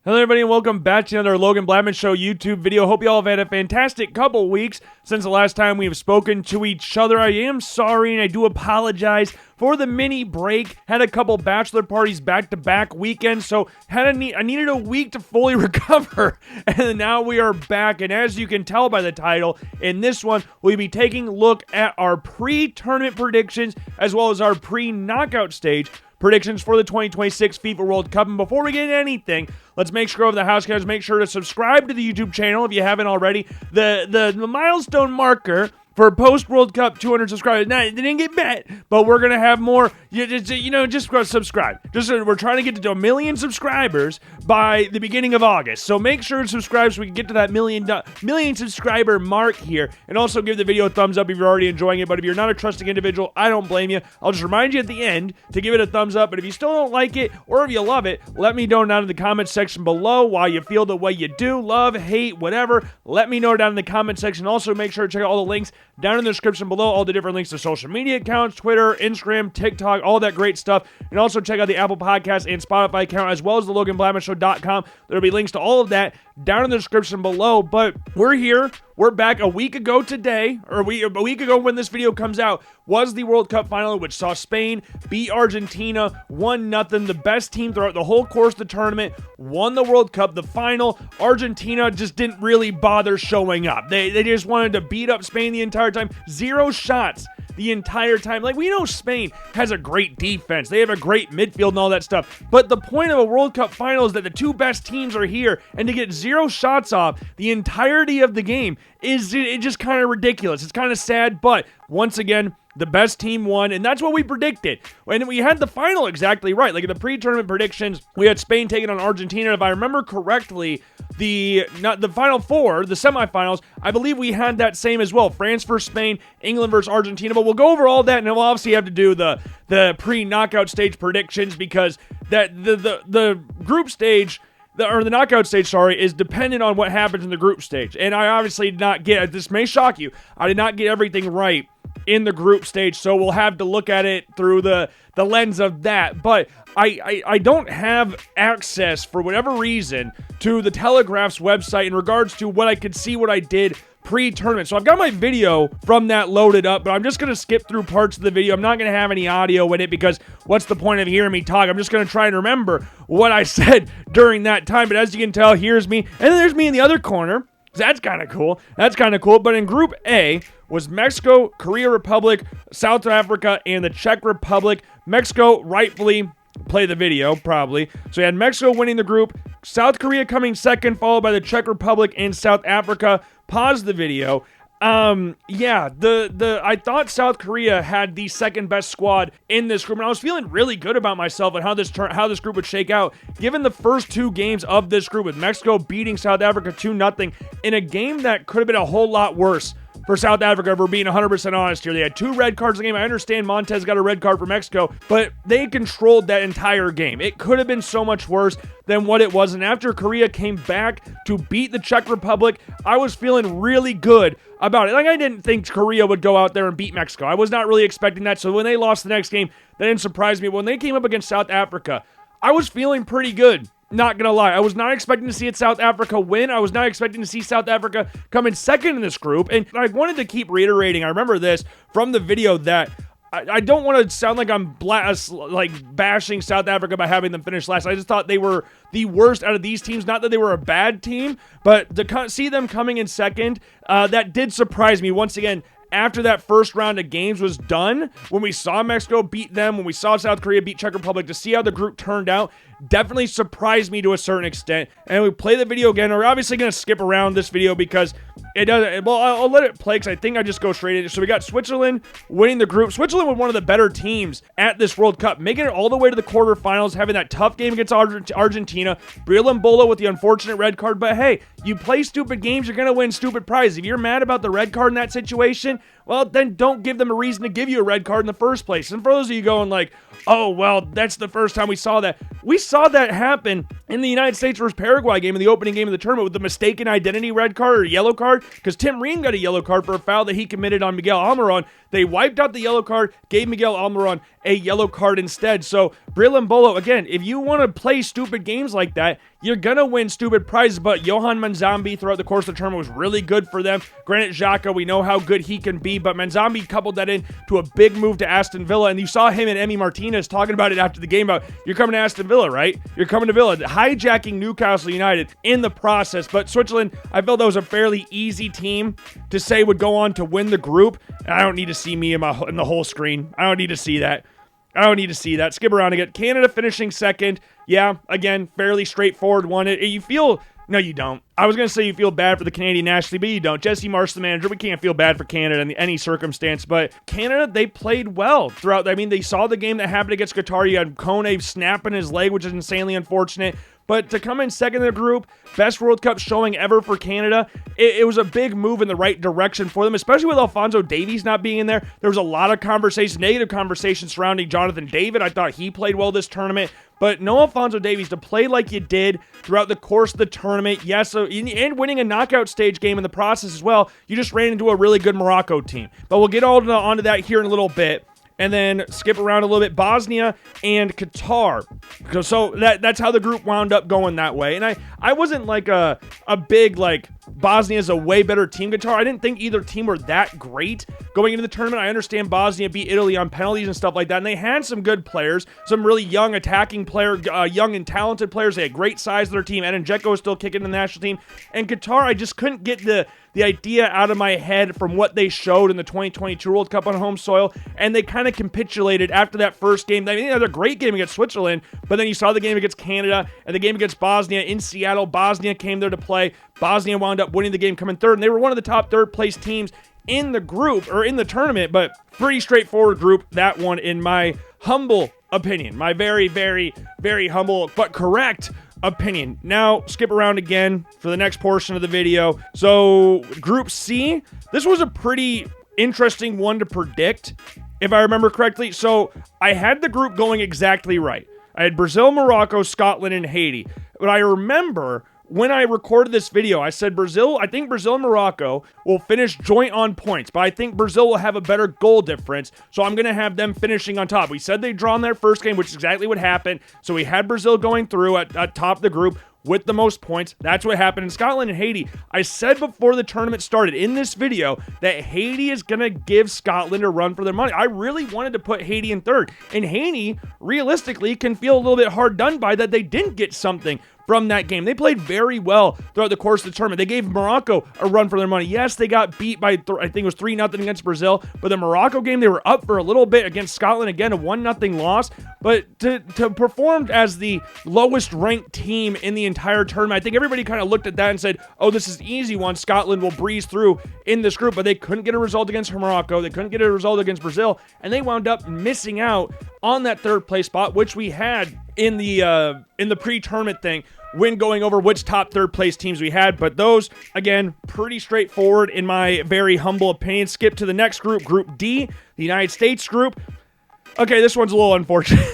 Hello everybody and welcome back to another Logan Blackman Show YouTube video. Hope you all have had a fantastic couple weeks since the last time we have spoken to each other. I am sorry and I do apologize for the mini break. Had a couple bachelor parties back-to-back weekends, so I needed a week to fully recover. And now we are back, and as you can tell by the title, in this one, we'll be taking a look at our pre-tournament predictions as well as our pre-knockout stage predictions for the 2026 FIFA World Cup. And before we get into anything, let's make sure over the house, guys, make sure to subscribe to the YouTube channel if you haven't already. The milestone marker for post-World Cup 200 subscribers. Now, they didn't get met, but we're going to have more. Just subscribe. We're trying to get to 1 million subscribers by the beginning of August. So make sure to subscribe so we can get to that million subscriber mark here. And also give the video a thumbs up if you're already enjoying it. But if you're not a trusting individual, I don't blame you. I'll just remind you at the end to give it a thumbs up. But if you still don't like it or if you love it, let me know down in the comment section below why you feel the way you do. Love, hate, whatever. Let me know down in the comment section. Also, make sure to check out all the links down in the description below, all the different links to social media accounts, Twitter, Instagram, TikTok, all that great stuff. And also check out the Apple Podcast and Spotify account, as well as the LoganBlackmanShow.com. There'll be links to all of that down in the description below. But we're here. We're back a week ago today, or a week ago when this video comes out, was the World Cup final, which saw Spain beat Argentina 1-0. The best team throughout the whole course of the tournament won the World Cup. The final, Argentina just didn't really bother showing up. They just wanted to beat up Spain the entire time. 0 shots the entire time. Like, we know Spain has a great defense. They have a great midfield and all that stuff. But the point of a World Cup final is that the two best teams are here, and to get 0 shots off the entirety of the game is just kind of ridiculous. It's kind of sad, but once again, the best team won, and that's what we predicted. And we had the final exactly right. Like in the pre-tournament predictions, we had Spain taking on Argentina. If I remember correctly, the Final Four, the semifinals, I believe we had that same as well. France versus Spain, England versus Argentina. But we'll go over all that, and we'll obviously have to do the pre-knockout stage predictions because the group stage, the knockout stage, is dependent on what happens in the group stage. And I obviously did not get, this may shock you, I did not get everything right in the group stage, so we'll have to look at it through the lens of that. But I don't have access, for whatever reason, to the Telegraph's website in regards to what I could see what I did pre-tournament. So I've got my video from that loaded up, but I'm just going to skip through parts of the video. I'm not going to have any audio in it because what's the point of hearing me talk? I'm just going to try and remember what I said during that time. But as you can tell, here's me. And then there's me in the other corner. That's kind of cool. But in Group A was Mexico, Korea Republic, South Africa, and the Czech Republic. Mexico rightfully play the video, probably. So you had Mexico winning the group, South Korea coming second, followed by the Czech Republic and South Africa. Pause the video. I thought South Korea had the second best squad in this group, and I was feeling really good about myself and how this group would shake out, given the first 2 games of this group, with Mexico beating South Africa 2-0 in a game that could have been a whole lot worse for South Africa, if we're being 100% honest here. They had 2 red cards in the game. I understand Montez got a red card for Mexico, but they controlled that entire game. It could have been so much worse than what it was, and after Korea came back to beat the Czech Republic, I was feeling really good about it. Like, I didn't think Korea would go out there and beat Mexico. I was not really expecting that, so when they lost the next game, that didn't surprise me. When they came up against South Africa, I was feeling pretty good. Not gonna lie, I was not expecting to see South Africa win. I was not expecting to see South Africa come in second in this group. And I wanted to keep reiterating, I remember this from the video, that I don't want to sound like I'm bashing South Africa by having them finish last. I just thought they were the worst out of these teams. Not that they were a bad team, but to see them coming in second, that did surprise me. Once again, after that first round of games was done, when we saw Mexico beat them, when we saw South Korea beat Czech Republic, to see how the group turned out definitely surprised me to a certain extent. And we play the video again. We're obviously going to skip around this video because it doesn't, well, I'll let it play because I think I just go straight into it. So we got Switzerland winning the group. Switzerland was one of the better teams at this World Cup, making it all the way to the quarterfinals, having that tough game against Argentina. Brillambolo with the unfortunate red card, but hey, you play stupid games, you're going to win stupid prizes. If you're mad about the red card in that situation, well, then don't give them a reason to give you a red card in the first place. And for those of you going like, oh, well, that's the first time we saw that. We saw that happen in the United States versus Paraguay game in the opening game of the tournament with the mistaken identity red card or yellow card, because Tim Ream got a yellow card for a foul that he committed on Miguel Almiron. They wiped out the yellow card, gave Miguel Almiron a yellow card instead. So Brillambolo, again, if you want to play stupid games like that, you're going to win stupid prizes. But Johan Manzambi throughout the course of the tournament was really good for them. Granit Xhaka, we know how good he can be, but Manzambi coupled that in to a big move to Aston Villa. And you saw him and Emi Martinez talking about it after the game about, you're coming to Aston Villa, right? You're coming to Villa. Hijacking Newcastle United in the process. But Switzerland, I felt that was a fairly easy team to say would go on to win the group. And I don't need to see me in the whole screen. I don't need to see that. Skip around again. Canada finishing second. Yeah, again, fairly straightforward one. You feel... No, you don't. I was going to say you feel bad for the Canadian national team, but you don't. Jesse Marsh, the manager, we can't feel bad for Canada in any circumstance. But Canada, they played well throughout. I mean, they saw the game that happened against Qatar. You had Kone snapping his leg, which is insanely unfortunate. But to come in second in the group, best World Cup showing ever for Canada, it was a big move in the right direction for them, especially with Alphonso Davies not being in there. There was a lot of negative conversation surrounding Jonathan David. I thought he played well this tournament. But no Alphonso Davies, to play like you did throughout the course of the tournament, yes, and winning a knockout stage game in the process as well, you just ran into a really good Morocco team. But we'll get onto that here in a little bit. And then skip around a little bit, Bosnia and Qatar. So that's how the group wound up going that way. And I wasn't like a big, like, Bosnia is a way better team, Qatar. I didn't think either team were that great going into the tournament. I understand Bosnia beat Italy on penalties and stuff like that. And they had some good players, some really young attacking players, young and talented players. They had great size of their team. Edin Dzeko is still kicking the national team. And Qatar, I just couldn't get the idea out of my head from what they showed in the 2022 World Cup on home soil, and they kind of capitulated after that first game. I mean, they had a great game against Switzerland, but then you saw the game against Canada and the game against Bosnia in Seattle. Bosnia came there to play. Bosnia wound up winning the game, coming third, and they were one of the top third-place teams in the group, or in the tournament, but pretty straightforward group, that one, in my humble opinion. My very, very, very humble but correct opinion. Now, skip around again for the next portion of the video. So, Group C, this was a pretty interesting one to predict, if I remember correctly. So, I had the group going exactly right. I had Brazil, Morocco, Scotland, and Haiti. But I remember when I recorded this video, I said I think Brazil and Morocco will finish joint on points, but I think Brazil will have a better goal difference, so I'm going to have them finishing on top. We said they'd drawn their first game, which is exactly what happened, so we had Brazil going through at top of the group with the most points. That's what happened in Scotland and Haiti. I said before the tournament started in this video that Haiti is going to give Scotland a run for their money. I really wanted to put Haiti in third, and Haiti, realistically, can feel a little bit hard done by that they didn't get something from that game. They played very well throughout the course of the tournament. They gave Morocco a run for their money. Yes, they got beat by, I think it was 3-0 against Brazil, but the Morocco game, they were up for a little bit against Scotland. Again, a 1-0 loss, but to perform as the lowest ranked team in the entire tournament, I think everybody kind of looked at that and said, oh, this is an easy one. Scotland will breeze through in this group, but they couldn't get a result against Morocco. They couldn't get a result against Brazil, and they wound up missing out on that third place spot, which we had in the pre-tournament thing when going over which top third place teams we had. But those, again, pretty straightforward in my very humble opinion. Skip to the next group, Group D, the United States group. Okay, this one's a little unfortunate.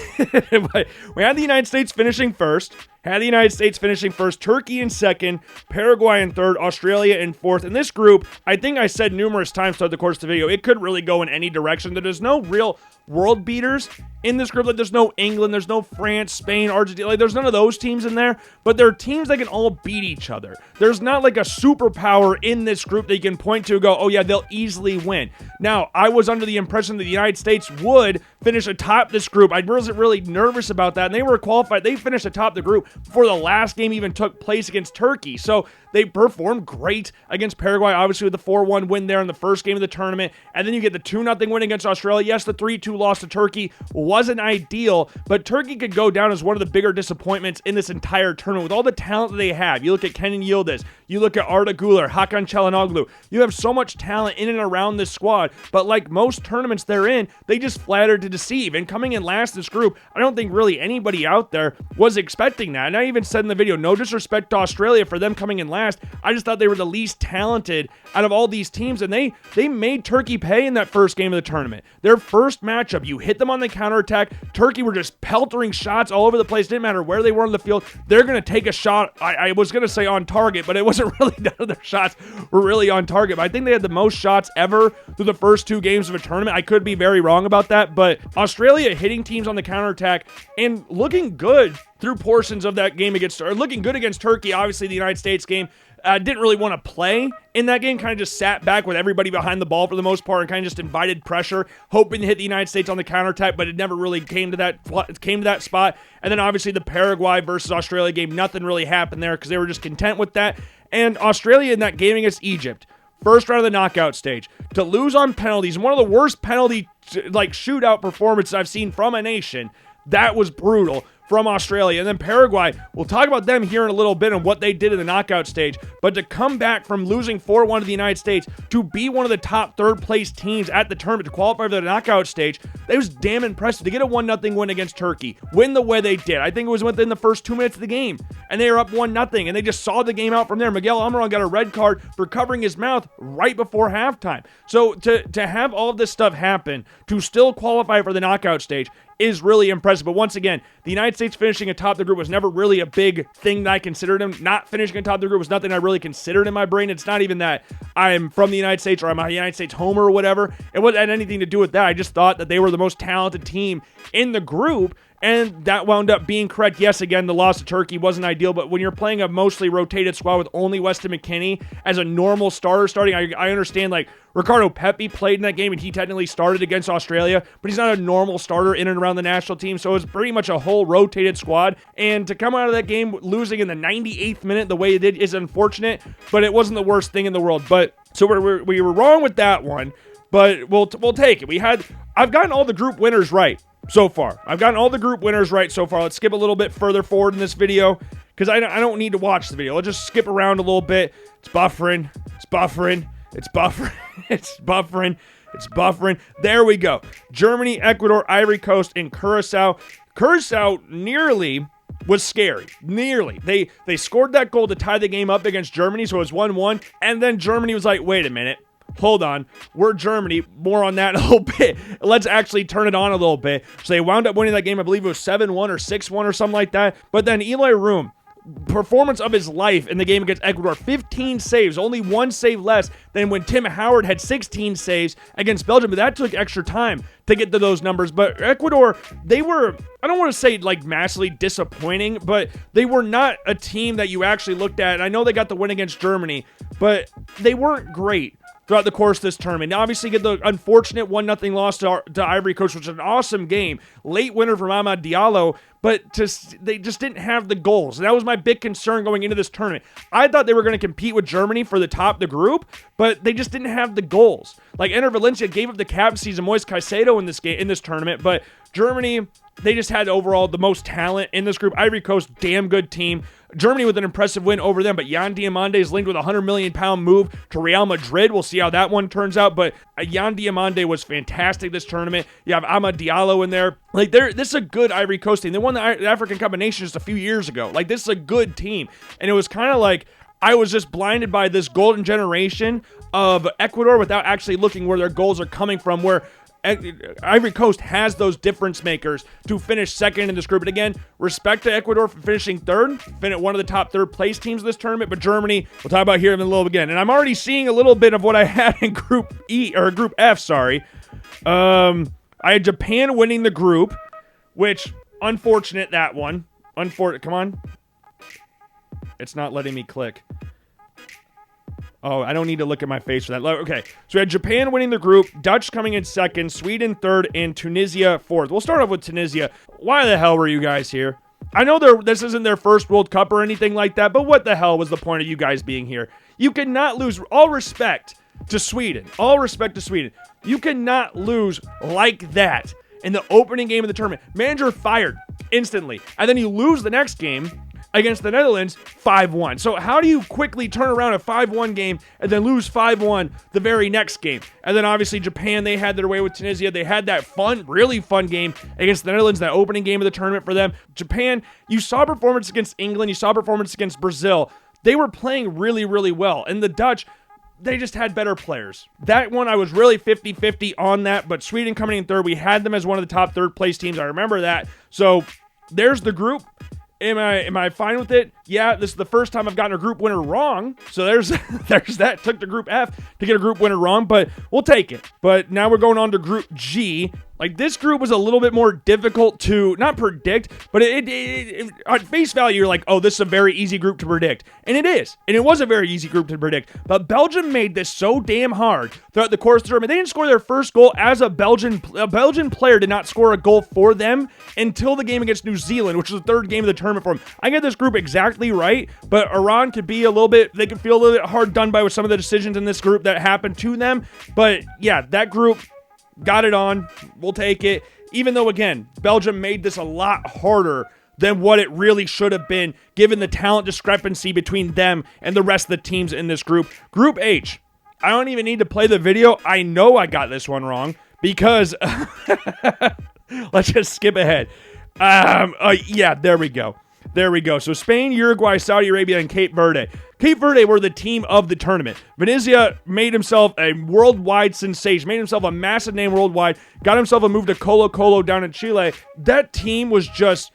But we had the United States finishing first. Turkey in second, Paraguay in third, Australia in fourth. In this group, I think I said numerous times throughout the course of the video, it could really go in any direction. There's no real world beaters in this group. Like, there's no England, there's no France, Spain, Argentina. Like, there's none of those teams in there, but there are teams that can all beat each other. There's not like a superpower in this group that you can point to and go, oh yeah, they'll easily win. Now, I was under the impression that the United States would finish atop this group. I wasn't really nervous about that, and they were qualified. They finished atop the group before the last game even took place against Turkey. So they performed great against Paraguay, obviously with the 4-1 win there in the first game of the tournament, and then you get the 2-0 win against Australia. Yes, the 3-2 loss to Turkey wasn't ideal, but Turkey could go down as one of the bigger disappointments in this entire tournament with all the talent that they have. You look at Kenan Yildiz, you look at Arda Güler, Hakan Çalhanoğlu. You have so much talent in and around this squad, but like most tournaments they're in, they just flattered to deceive. And coming in last in this group, I don't think really anybody out there was expecting that. And I even said in the video, no disrespect to Australia for them coming in last. I just thought they were the least talented out of all these teams, and they made Turkey pay in that first game of the tournament. Their first matchup, you hit them on the counterattack. Turkey were just peltering shots all over the place. Didn't matter where they were on the field. They're going to take a shot. I was going to say on target, but it was wasn't really, none of their shots were really on target. But I think they had the most shots ever through the first 2 games of a tournament. I could be very wrong about that, but Australia hitting teams on the counterattack and looking good through portions of that game looking good against Turkey. Obviously, the United States game didn't really want to play in that game, kind of just sat back with everybody behind the ball for the most part and kind of just invited pressure, hoping to hit the United States on the counterattack, but it never really came to that spot. And then obviously the Paraguay versus Australia game, nothing really happened there because they were just content with that. And Australia in that game against Egypt, first round of the knockout stage, to lose on penalties, one of the worst penalty shootout performances I've seen from a nation. That was brutal from Australia. And then Paraguay, we'll talk about them here in a little bit and what they did in the knockout stage. But to come back from losing 4-1 to the United States to be one of the top third-place teams at the tournament to qualify for the knockout stage, it was damn impressive to get a 1-0 win against Turkey. Win the way they did. I think it was within the first 2 minutes of the game. And they were up 1-0, and they just saw the game out from there. Miguel Almiron got a red card for covering his mouth right before halftime. So to have all of this stuff happen, to still qualify for the knockout stage, is really impressive. But once again, the United States finishing atop the group was never really a big thing that I considered them. Not finishing atop the group was nothing I really considered in my brain. It's not even that I'm from the United States or I'm a United States homer or whatever. It wasn't had anything to do with that. I just thought that they were the most talented team in the group, and that wound up being correct. Yes, again, the loss to Turkey wasn't ideal, but when you're playing a mostly rotated squad with only Weston McKennie as a normal starter starting, I understand, like, Ricardo Pepi played in that game, and he technically started against Australia, but he's not a normal starter in and around the national team, so it was pretty much a whole rotated squad, and to come out of that game losing in the 98th minute the way it did is unfortunate, but it wasn't the worst thing in the world. But so we were wrong with that one, but we'll take it. I've gotten all the group winners right so far. Let's skip a little bit further forward in this video because I don't need to watch the video. Let's just skip around a little bit. It's buffering. It's buffering. There we go. Germany, Ecuador, Ivory Coast, and Curacao. Curacao nearly was scary. Nearly. They scored that goal to tie the game up against Germany, so it was 1-1. And then Germany was like, wait a minute. Hold on, we're Germany. More on that in a little bit. Let's actually turn it on a little bit. So they wound up winning that game. I believe it was 7-1 or 6-1 or something like that. But then Eli Room, performance of his life in the game against Ecuador, 15 saves, only 1 save less than when Tim Howard had 16 saves against Belgium, but that took extra time to get to those numbers. But Ecuador, they were, I don't want to say like massively disappointing, but they were not a team that you actually looked at. And I know they got the win against Germany, but they weren't great throughout the course of this tournament. Now, obviously, get the unfortunate 1-0 loss to Ivory Coast, which was an awesome game. Late winner from Amad Diallo, but they just didn't have the goals. And that was my big concern going into this tournament. I thought they were going to compete with Germany for the top of the group, but they just didn't have the goals. Like, Enter Valencia gave up the captaincy to Moise Caicedo in this tournament, but Germany, they just had overall the most talent in this group. Ivory Coast, damn good team. Germany with an impressive win over them, but Yan Diomande is linked with a £100 million move to Real Madrid. We'll see how that one turns out, but Yan Diomande was fantastic this tournament. You have Amad Diallo in there. Like, this is a good Ivory Coast team. They won the African Cup of Nations just a few years ago. Like, this is a good team, and it was kind of like I was just blinded by this golden generation of Ecuador without actually looking where their goals are coming from, where Ivory Coast has those difference makers to finish second in this group. And again, respect to Ecuador for finishing third, one of the top third place teams of this tournament. But Germany, we'll talk about here in a little bit again. And I'm already seeing a little bit of what I had in Group F. Sorry, I had Japan winning the group, which unfortunate that one. Come on, it's not letting me click. Oh, I don't need to look at my face for that. Okay, so we had Japan winning the group, Dutch coming in second, Sweden third, and Tunisia fourth. We'll start off with Tunisia. Why the hell were you guys here? I know this isn't their first World Cup or anything like that, but what the hell was the point of you guys being here? You cannot lose. All respect to Sweden. All respect to Sweden. You cannot lose like that in the opening game of the tournament. Manager fired instantly, and then you lose the next game against the Netherlands 5-1. So how do you quickly turn around a 5-1 game and then lose 5-1 the very next game? And then obviously Japan, they had their way with Tunisia. They had that really fun game against the Netherlands, that opening game of the tournament for them. Japan, you saw performance against England. You saw performance against Brazil. They were playing really, really well. And the Dutch, they just had better players. That one, I was really 50-50 on that. But Sweden coming in third, we had them as one of the top third place teams. I remember that. So there's the group. Am I fine with it? Yeah, this is the first time I've gotten a group winner wrong. So there's that. Took the group F to get a group winner wrong, but we'll take it. But now we're going on to group G. Like, this group was a little bit more difficult to not predict, but it at face value, you're like, oh, this is a very easy group to predict. And it is. And it was a very easy group to predict. But Belgium made this so damn hard throughout the course of the tournament. They didn't score their first goal as a Belgian player did not score a goal for them until the game against New Zealand, which was the third game of the tournament for them. I get this group exactly right, but Iran could be they could feel a little bit hard done by with some of the decisions in this group that happened to them. But yeah, that group got it on. We'll take it. Even though, again, Belgium made this a lot harder than what it really should have been, given the talent discrepancy between them and the rest of the teams in this group. Group H. I don't even need to play the video. I know I got this one wrong because let's just skip ahead. Yeah, there we go. There we go. So Spain, Uruguay, Saudi Arabia, and Cape Verde. Cape Verde were the team of the tournament. Venezia made himself a worldwide sensation, made himself a massive name worldwide, got himself a move to Colo Colo down in Chile. That team was just,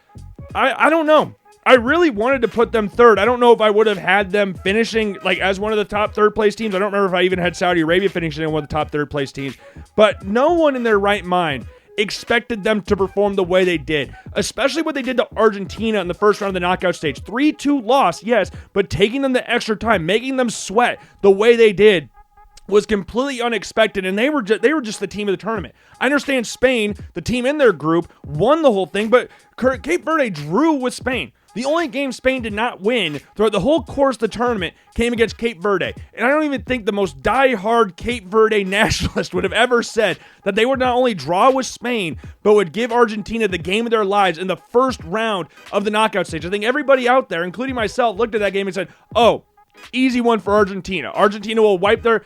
I don't know. I really wanted to put them third. I don't know if I would have had them finishing like as one of the top third place teams. I don't remember if I even had Saudi Arabia finishing in one of the top third place teams. But no one in their right mind expected them to perform the way they did, especially what they did to Argentina in the first round of the knockout stage. 3-2 loss, yes, but taking them the extra time, making them sweat the way they did was completely unexpected, and they were just the team of the tournament. I understand Spain, the team in their group, won the whole thing, but Cape Verde drew with Spain. The only game Spain did not win throughout the whole course of the tournament came against Cape Verde. And I don't even think the most die-hard Cape Verde nationalist would have ever said that they would not only draw with Spain, but would give Argentina the game of their lives in the first round of the knockout stage. I think everybody out there, including myself, looked at that game and said, oh, easy one for Argentina. Argentina will wipe their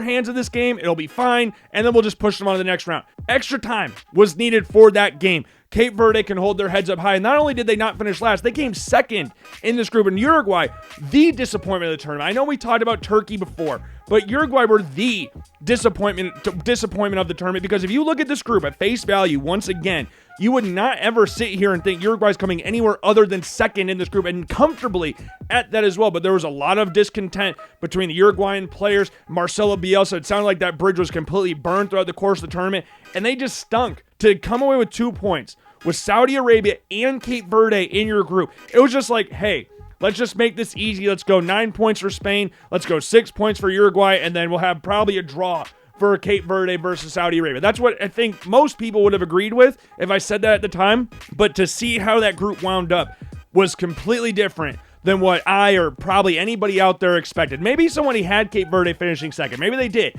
hands of this game. It'll be fine. And then we'll just push them on to the next round. Extra time was needed for that game. Cape Verde can hold their heads up high. And not only did they not finish last, they came second in this group. And Uruguay, the disappointment of the tournament. I know we talked about Turkey before, but Uruguay were the disappointment of the tournament, because if you look at this group at face value, once again, you would not ever sit here and think Uruguay's coming anywhere other than second in this group, and comfortably at that as well. But there was a lot of discontent between the Uruguayan players. Marcelo Bielsa, it sounded like that bridge was completely burned throughout the course of the tournament, and they just stunk. To come away with 2 points with Saudi Arabia and Cape Verde in your group, it was just like, hey, let's just make this easy. Let's go 9 points for Spain. Let's go 6 points for Uruguay, and then we'll have probably a draw for Cape Verde versus Saudi Arabia. That's what I think most people would have agreed with if I said that at the time. But to see how that group wound up was completely different than what I or probably anybody out there expected. Maybe somebody had Cape Verde finishing second. Maybe they did.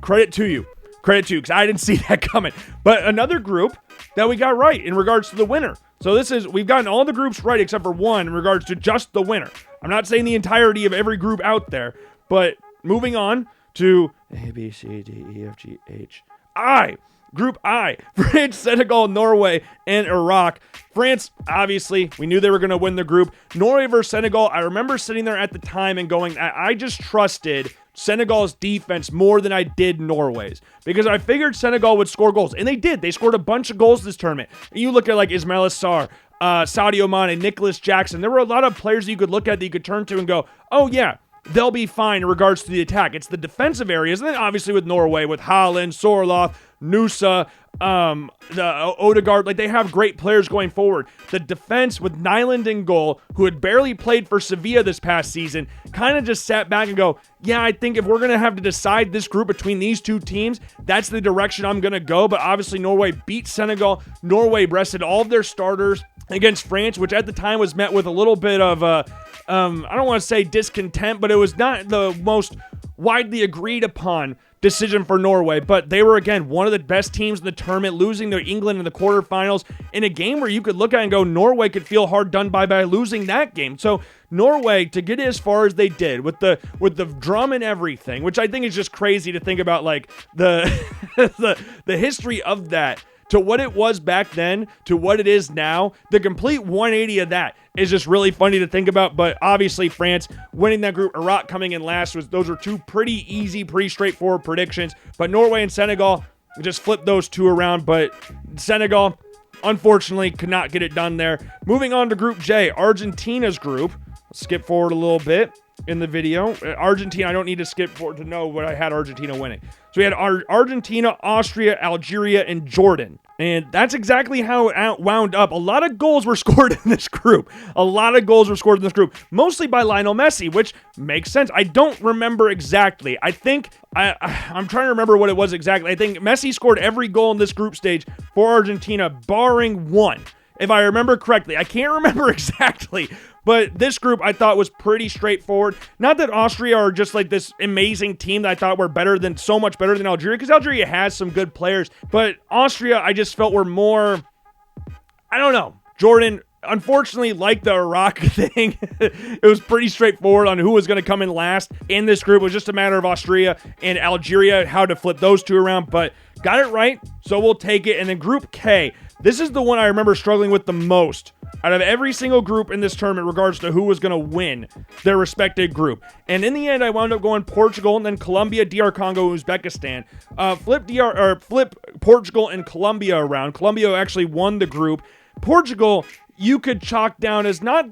Credit to you. Credit to you, because I didn't see that coming. But another group that we got right in regards to the winner. So we've gotten all the groups right except for one in regards to just the winner. I'm not saying the entirety of every group out there, but moving on to A, B, C, D, E, F, G, H, I. Group I, France, Senegal, Norway, and Iraq. France, obviously, we knew they were going to win the group. Norway versus Senegal, I remember sitting there at the time and going, I just trusted Senegal's defense more than I did Norway's, because I figured Senegal would score goals, and they did. They scored a bunch of goals this tournament. And you look at like Ismail Assar, Sadio Mane, Nicholas Jackson. There were a lot of players that you could look at that you could turn to and go, oh yeah, they'll be fine in regards to the attack. It's the defensive areas. And then obviously with Norway, with Haaland, Sorloth, Nusa, the Odegaard, like they have great players going forward. The defense with Nyland in goal, who had barely played for Sevilla this past season, kind of just sat back and go, yeah, I think if we're going to have to decide this group between these two teams, that's the direction I'm going to go. But obviously Norway beat Senegal. Norway rested all of their starters against France, which at the time was met with a little bit of I don't want to say discontent, but it was not the most widely agreed upon decision for Norway. But they were, again, one of the best teams in the tournament, losing to England in the quarterfinals in a game where you could look at and go, Norway could feel hard done by losing that game. So Norway, to get as far as they did with the drum and everything, which I think is just crazy to think about, like the the history of that, to what it was back then to what it is now, the complete 180 of that is just really funny to think about. But obviously France winning that group, Iraq coming in last, those were two pretty easy, pretty straightforward predictions. But Norway and Senegal just flipped those two around. But Senegal, unfortunately could not get it done there. Moving on to Group J, Argentina's group. Let's skip forward a little bit in the video. Argentina, I don't need to skip forward to know what I had Argentina winning. So we had Argentina, Austria, Algeria, and Jordan. And that's exactly how it wound up. A lot of goals were scored in this group. Mostly by Lionel Messi, which makes sense. I don't remember exactly. I think, I'm trying to remember what it was exactly. I think Messi scored every goal in this group stage for Argentina, barring one, if I remember correctly. I can't remember exactly, but this group I thought was pretty straightforward. Not that Austria are just like this amazing team that I thought were so much better than Algeria, because Algeria has some good players, but Austria I just felt were more, I don't know. Jordan, unfortunately, like the Iraq thing, it was pretty straightforward on who was going to come in last in this group. It was just a matter of Austria and Algeria, how to flip those two around, but got it right, so we'll take it. And then Group K, this is the one I remember struggling with the most out of every single group in this tournament in regards to who was going to win their respective group. And in the end, I wound up going Portugal and then Colombia, DR Congo, Uzbekistan. Flip Portugal and Colombia around. Colombia actually won the group. Portugal, you could chalk down as not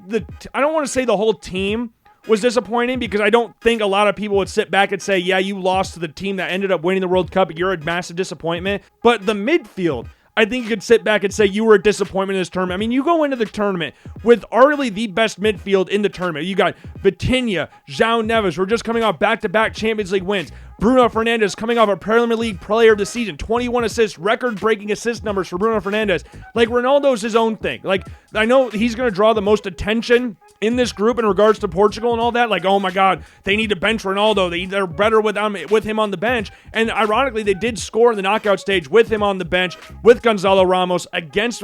I don't want to say the whole team was disappointing, because I don't think a lot of people would sit back and say, yeah, you lost to the team that ended up winning the World Cup. You're a massive disappointment. But the midfield, I think you could sit back and say you were a disappointment in this tournament. I mean, you go into the tournament with arguably the best midfield in the tournament. You got Vitinha, João Neves, who are just coming off back-to-back Champions League wins. Bruno Fernandes coming off a Premier League player of the season, 21 assists, record-breaking assist numbers for Bruno Fernandes. Like, Ronaldo's his own thing. Like, I know he's going to draw the most attention in this group in regards to Portugal and all that. Like, oh my God, they need to bench Ronaldo. They're better with him on the bench. And ironically, they did score in the knockout stage with him on the bench, with Gonzalo Ramos against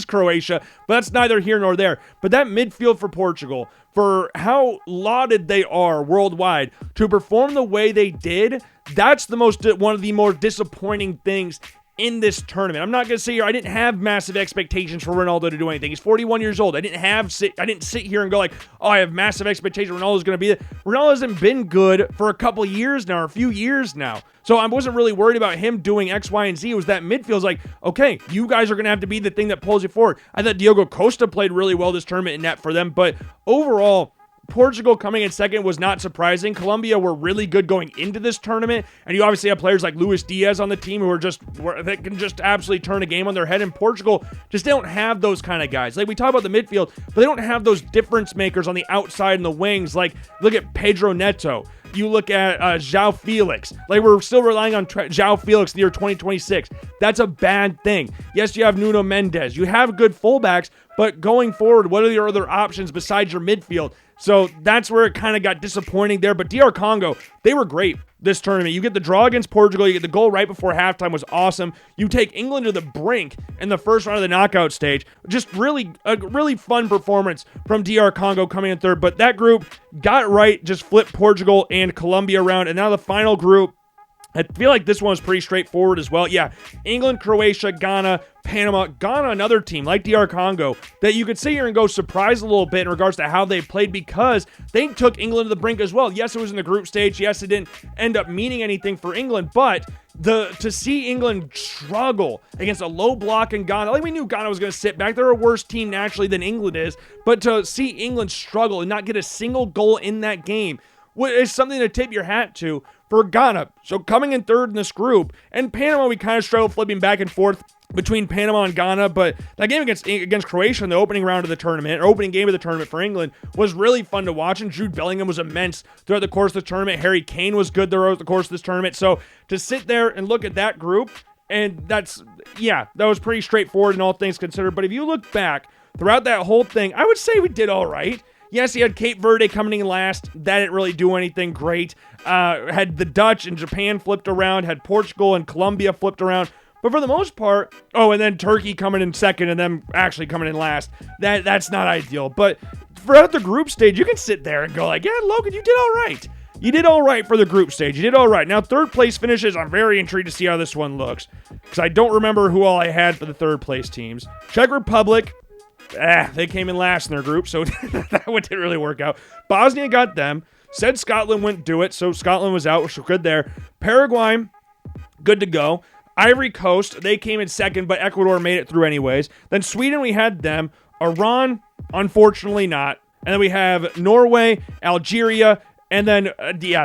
Croatia. But that's neither here nor there. But that midfield for Portugal, for how lauded they are worldwide, to perform the way they did, that's one of the more disappointing things in this tournament. I'm not going to say here I didn't have massive expectations for Ronaldo to do anything. He's 41 years old. I didn't sit here and go like, oh, I have massive expectations Ronaldo's going to be there. Ronaldo hasn't been good for a few years now. So I wasn't really worried about him doing X, Y, and Z. It was that midfield. Like, okay, you guys are going to have to be the thing that pulls you forward. I thought Diogo Costa played really well this tournament in net for them, but overall, Portugal coming in second was not surprising. Colombia were really good going into this tournament, and you obviously have players like Luis Diaz on the team that can just absolutely turn a game on their head. And Portugal just don't have those kind of guys. Like, we talk about the midfield, but they don't have those difference makers on the outside and the wings. Like, look at Pedro Neto. You look at João Felix. Like, we're still relying on João Felix in the year 2026. That's a bad thing. Yes, you have Nuno Mendes. You have good fullbacks, but going forward, what are your other options besides your midfield? So that's where it kind of got disappointing there. But DR Congo, they were great this tournament. You get the draw against Portugal. You get the goal right before halftime, was awesome. You take England to the brink in the first round of the knockout stage. Just a really fun performance from DR Congo coming in third. But that group got it right, just flipped Portugal and Colombia around. And now the final group, I feel like this one was pretty straightforward as well. Yeah, England, Croatia, Ghana, Panama. Ghana, another team like DR Congo that you could sit here and go surprised a little bit in regards to how they played, because they took England to the brink as well. Yes, it was in the group stage. Yes, it didn't end up meaning anything for England, but to see England struggle against a low block in Ghana, like, we knew Ghana was going to sit back. They're a worse team naturally than England is, but to see England struggle and not get a single goal in that game is something to tip your hat to for Ghana. So coming in third in this group, and Panama, we kind of struggled flipping back and forth between Panama and Ghana, but that game against Croatia in the opening round of the tournament, or opening game of the tournament for England, was really fun to watch, and Jude Bellingham was immense throughout the course of the tournament. Harry Kane was good throughout the course of this tournament. So to sit there and look at that group, and that was pretty straightforward in all things considered. But if you look back throughout that whole thing, I would say we did all right. Yes, you had Cape Verde coming in last. That didn't really do anything great. Had the Dutch and Japan flipped around. Had Portugal and Colombia flipped around. But for the most part, and then Turkey coming in second and then actually coming in last. That's not ideal. But throughout the group stage, you can sit there and go like, yeah, Logan, you did all right. You did all right for the group stage. You did all right. Now, third place finishes, I'm very intrigued to see how this one looks, because I don't remember who all I had for the third place teams. Czech Republic, they came in last in their group, so that one didn't really work out. Bosnia got them. Said Scotland wouldn't do it, so Scotland was out, which was good there. Paraguay, good to go. Ivory Coast, they came in second, but Ecuador made it through anyways. Then Sweden, we had them. Iran, unfortunately not. And then we have Norway, Algeria, and then,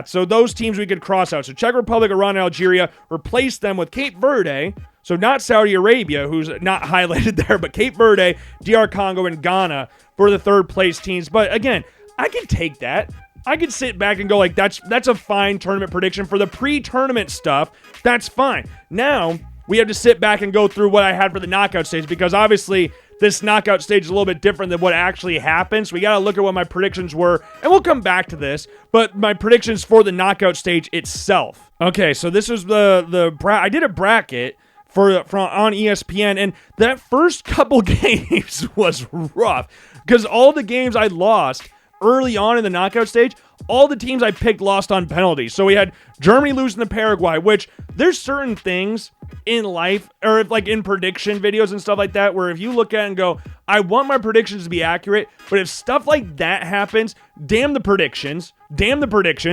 so those teams we could cross out. So Czech Republic, Iran, and Algeria, replace them with Cape Verde. So not Saudi Arabia, who's not highlighted there, but Cape Verde, DR Congo, and Ghana for the third place teams. But again, I can take that. I could sit back and go like, that's a fine tournament prediction for the pre-tournament stuff. That's fine. Now, we have to sit back and go through what I had for the knockout stage, because obviously this knockout stage is a little bit different than what actually happened. So we got to look at what my predictions were, and we'll come back to this, but my predictions for the knockout stage itself. Okay, so this is I did a bracket from on ESPN, and that first couple games was rough, because all the games I lost early on in the knockout stage, all the teams I picked lost on penalties. So we had Germany losing to Paraguay, which there's certain things in life, or like in prediction videos and stuff like that, where if you look at it and go, I want my predictions to be accurate, but if stuff like that happens, damn the predictions,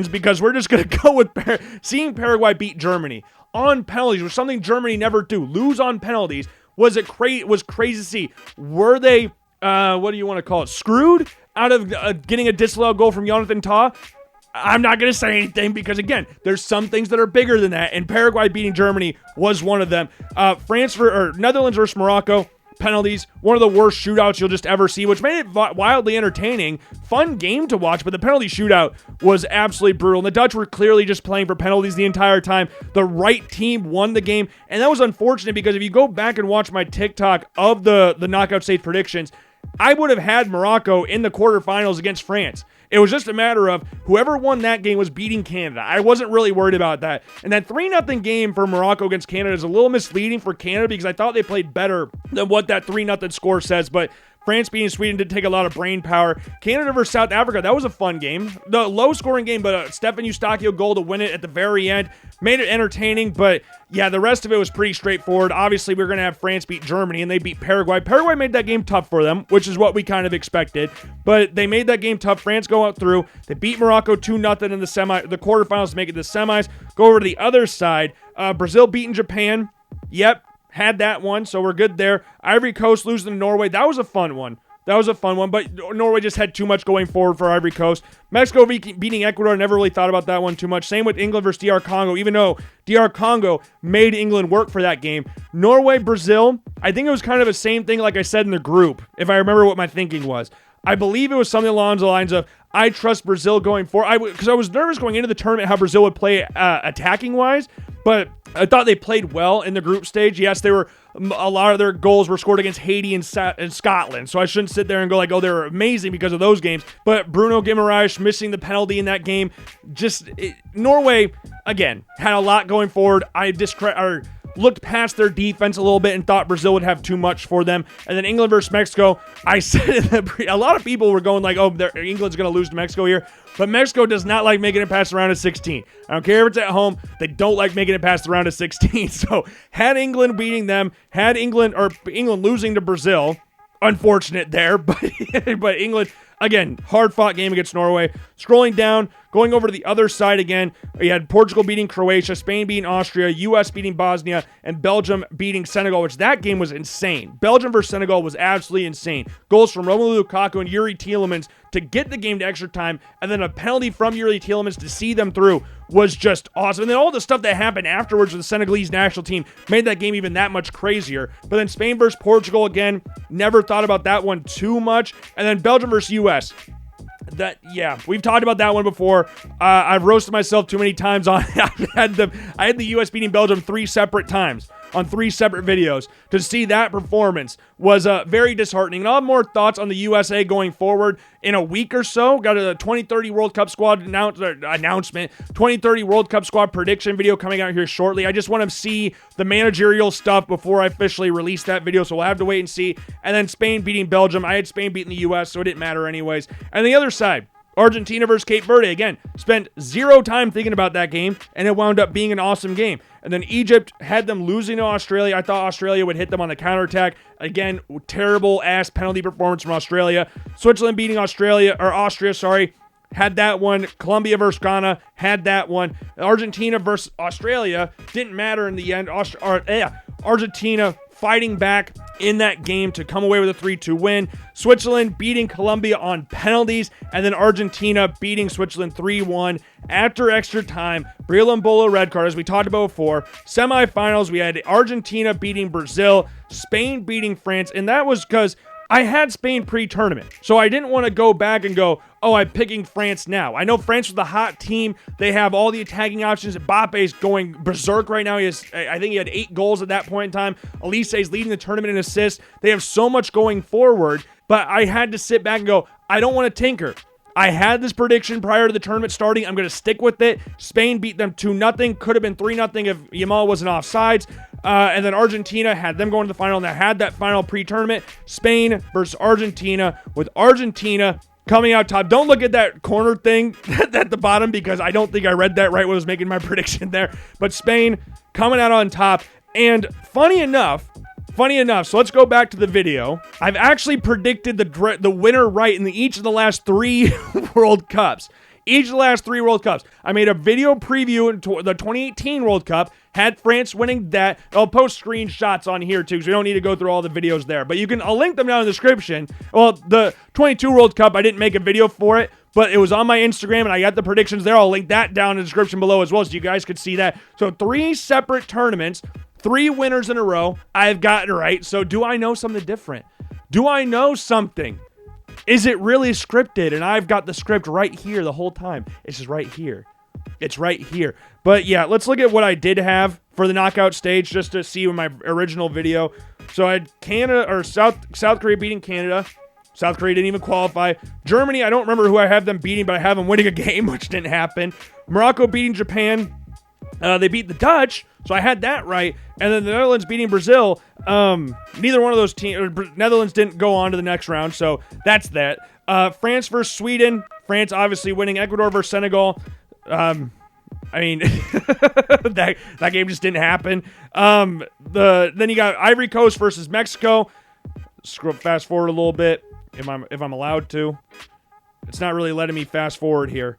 because we're just going to go with seeing Paraguay beat Germany on penalties, which something Germany never do. Lose on penalties was crazy to see. Were they, what do you want to call it, screwed out of getting a disallowed goal from Jonathan Tah? I'm not going to say anything, because, again, there's some things that are bigger than that, and Paraguay beating Germany was one of them. Netherlands versus Morocco, penalties, one of the worst shootouts you'll just ever see, which made it wildly entertaining. Fun game to watch, but the penalty shootout was absolutely brutal. And the Dutch were clearly just playing for penalties the entire time. The right team won the game, and that was unfortunate, because if you go back and watch my TikTok of the knockout stage predictions, I would have had Morocco in the quarterfinals against France. It was just a matter of whoever won that game was beating Canada. I wasn't really worried about that. And that 3-0 game for Morocco against Canada is a little misleading for Canada, because I thought they played better than what that 3-0 score says. But France beating Sweden did take a lot of brain power. Canada versus South Africa, that was a fun game. The low-scoring game, but a Stefan Eustachio goal to win it at the very end made it entertaining. But yeah, the rest of it was pretty straightforward. Obviously, we're going to have France beat Germany, and they beat Paraguay. Paraguay made that game tough for them, which is what we kind of expected. But they made that game tough. France go out through. They beat Morocco 2-0 in the quarterfinals to make it the semis. Go over to the other side. Brazil beating Japan. Yep. Had that one, so we're good there. Ivory Coast losing to Norway. That was a fun one. But Norway just had too much going forward for Ivory Coast. Mexico beating Ecuador, never really thought about that one too much. Same with England versus DR Congo, even though DR Congo made England work for that game. Norway, Brazil, I think it was kind of the same thing like I said in the group, if I remember what my thinking was. I believe it was something along the lines of, I trust Brazil going forward. Because I was nervous going into the tournament how Brazil would play attacking-wise, but I thought they played well in the group stage. Yes, a lot of their goals were scored against Haiti and Scotland, so I shouldn't sit there and go like, oh, they were amazing because of those games. But Bruno Guimaraes missing the penalty in that game, Norway, again, had a lot going forward. I looked past their defense a little bit and thought Brazil would have too much for them. And then England versus Mexico, I said a lot of people were going like, oh, England's going to lose to Mexico here. But Mexico does not like making it past the round of 16. I don't care if it's at home. They don't like making it past the round of 16. So had England beating them, had England losing to Brazil, unfortunate there, but England, again, hard-fought game against Norway. Scrolling down, going over to the other side again, you had Portugal beating Croatia, Spain beating Austria, U.S. beating Bosnia, and Belgium beating Senegal, which that game was insane. Belgium versus Senegal was absolutely insane. Goals from Romelu Lukaku and Yuri Tielemans to get the game to extra time, and then a penalty from Yuri Tielemans to see them through was just awesome. And then all the stuff that happened afterwards with the Senegalese national team made that game even that much crazier. But then Spain versus Portugal, again, never thought about that one too much. And then Belgium versus U.S., we've talked about that one before. I've roasted myself too many times on it. I had the U.S. beating Belgium 3 separate times on 3 separate videos. To see that performance was very disheartening. And I'll have more thoughts on the USA going forward in a week or so. Got a 2030 World Cup squad announcement, 2030 World Cup squad prediction video coming out here shortly. I just want to see the managerial stuff before I officially release that video, so we'll have to wait and see. And then Spain beating Belgium. I had Spain beating the U.S., so it didn't matter anyways. And the other side, Argentina versus Cape Verde. Again, spent 0 time thinking about that game, and it wound up being an awesome game. And then Egypt had them losing to Australia. I thought Australia would hit them on the counterattack. Again, terrible-ass penalty performance from Australia. Switzerland beating Austria, had that one. Colombia versus Ghana, had that one. Argentina versus Australia, didn't matter in the end. Argentina fighting back in that game to come away with a 3-2 win. Switzerland beating Colombia on penalties, and then Argentina beating Switzerland 3-1 after extra time. Brillambolo red card, as we talked about before. Semifinals, we had Argentina beating Brazil, Spain beating France, and that was because I had Spain pre-tournament, so I didn't want to go back and go, oh, I'm picking France now. I know France was the hot team. They have all the attacking options. Mbappe's going berserk right now. I think he had 8 goals at that point in time. Elise's leading the tournament in assists. They have so much going forward, but I had to sit back and go, I don't want to tinker. I had this prediction prior to the tournament starting. I'm going to stick with it. Spain beat them 2-0. Could have been 3-0 if Yamal wasn't offsides. And then Argentina had them going to the final, and they had that final pre-tournament. Spain versus Argentina, with Argentina coming out top. Don't look at that corner thing at the bottom, because I don't think I read that right when I was making my prediction there. But Spain coming out on top. And funny enough, so let's go back to the video. I've actually predicted the winner right in each of the last 3 World Cups. Each of the last 3 World Cups. I made a video preview in the 2018 World Cup, had France winning that. I'll post screenshots on here too, because we don't need to go through all the videos there. But I'll link them down in the description. Well, the 22 World Cup, I didn't make a video for it, but it was on my Instagram, and I got the predictions there. I'll link that down in the description below as well, so you guys could see that. So 3 separate tournaments, 3 winners in a row, I've gotten right. So do I know something different? Do I know something? Is it really scripted? And I've got the script right here the whole time. It's just right here. It's right here. But yeah, let's look at what I did have for the knockout stage, just to see in my original video. So I had Canada, or South Korea beating Canada. South Korea didn't even qualify. Germany, I don't remember who I have them beating, but I have them winning a game, which didn't happen. Morocco beating Japan. They beat the Dutch, so I had that right. And then the Netherlands beating Brazil. Neither one of those teams, Netherlands didn't go on to the next round, so that's that. France versus Sweden. France obviously winning. Ecuador versus Senegal. That game just didn't happen. Then you got Ivory Coast versus Mexico. Fast forward a little bit, if I'm allowed to. It's not really letting me fast forward here.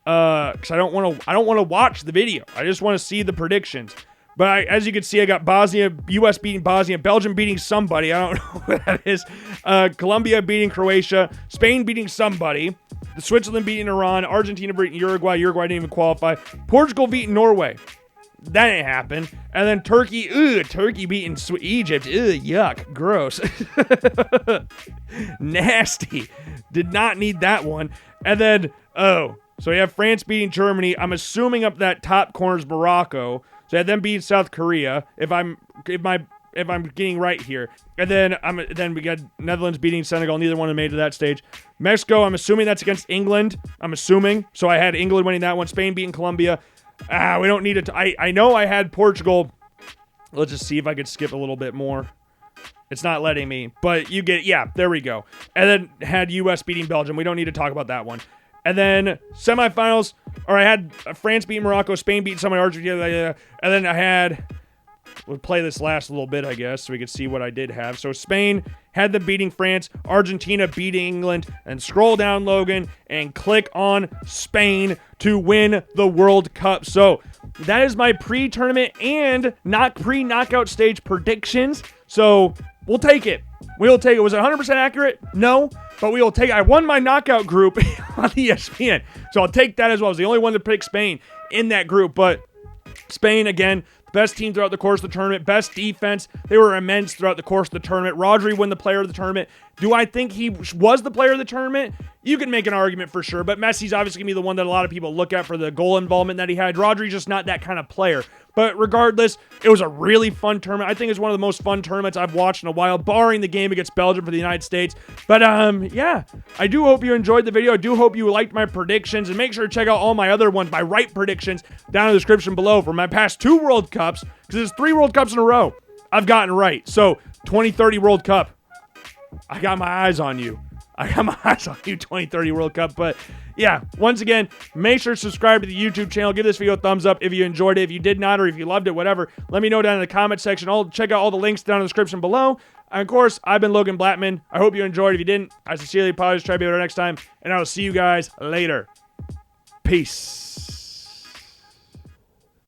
Because I don't want to watch the video. I just want to see the predictions. But as you can see, I got Bosnia, U.S. beating Bosnia, Belgium beating somebody. I don't know who that is. Colombia beating Croatia, Spain beating somebody, Switzerland beating Iran, Argentina beating Uruguay. Uruguay didn't even qualify. Portugal beating Norway. That didn't happen. And then Turkey beating Egypt. Yuck, gross. Nasty. Did not need that one. And then, so we have France beating Germany. I'm assuming up that top corner is Morocco. So I had them beating South Korea, if I'm getting right here. And then we got Netherlands beating Senegal. Neither one made to that stage. Mexico, I'm assuming that's against England. I'm assuming. So I had England winning that one. Spain beating Colombia. We don't need it. I know I had Portugal. Let's just see if I could skip a little bit more. It's not letting me. But you get, yeah, there we go. And then had U.S. beating Belgium. We don't need to talk about that one. And then semifinals, or I had France beating Morocco, Spain beating somebody, Argentina, and then I had, we'll play this last little bit, I guess, so we could see what I did have. So Spain had them beating France, Argentina beating England, and scroll down, Logan, and click on Spain to win the World Cup. So that is my pre-tournament and not pre-knockout stage predictions. So we'll take it. We'll take it. Was it 100% accurate? No. But we will take it. I won my knockout group on ESPN. So I'll take that as well. I was the only one to pick Spain in that group. But Spain, again, the best team throughout the course of the tournament. Best defense. They were immense throughout the course of the tournament. Rodri won the player of the tournament. Do I think he was the player of the tournament? You can make an argument for sure. But Messi's obviously going to be the one that a lot of people look at for the goal involvement that he had. Rodri's just not that kind of player. But regardless, it was a really fun tournament. I think it's one of the most fun tournaments I've watched in a while, barring the game against Belgium for the United States. But yeah, I do hope you enjoyed the video. I do hope you liked my predictions. And make sure to check out all my other ones, my right predictions, down in the description below for my past 2 World Cups, because there's 3 World Cups in a row I've gotten right. So 2030 World Cup, I got my eyes on you. I got my eyes on you 2030 World Cup. But yeah, once again, make sure to subscribe to the YouTube channel. Give this video a thumbs up if you enjoyed it. If you did not, or if you loved it, whatever, let me know down in the comment section. I'll check out all the links down in the description below. And of course, I've been Logan Blackman. I hope you enjoyed. If you didn't, I sincerely apologize. Try to be better next time. And I will see you guys later. Peace.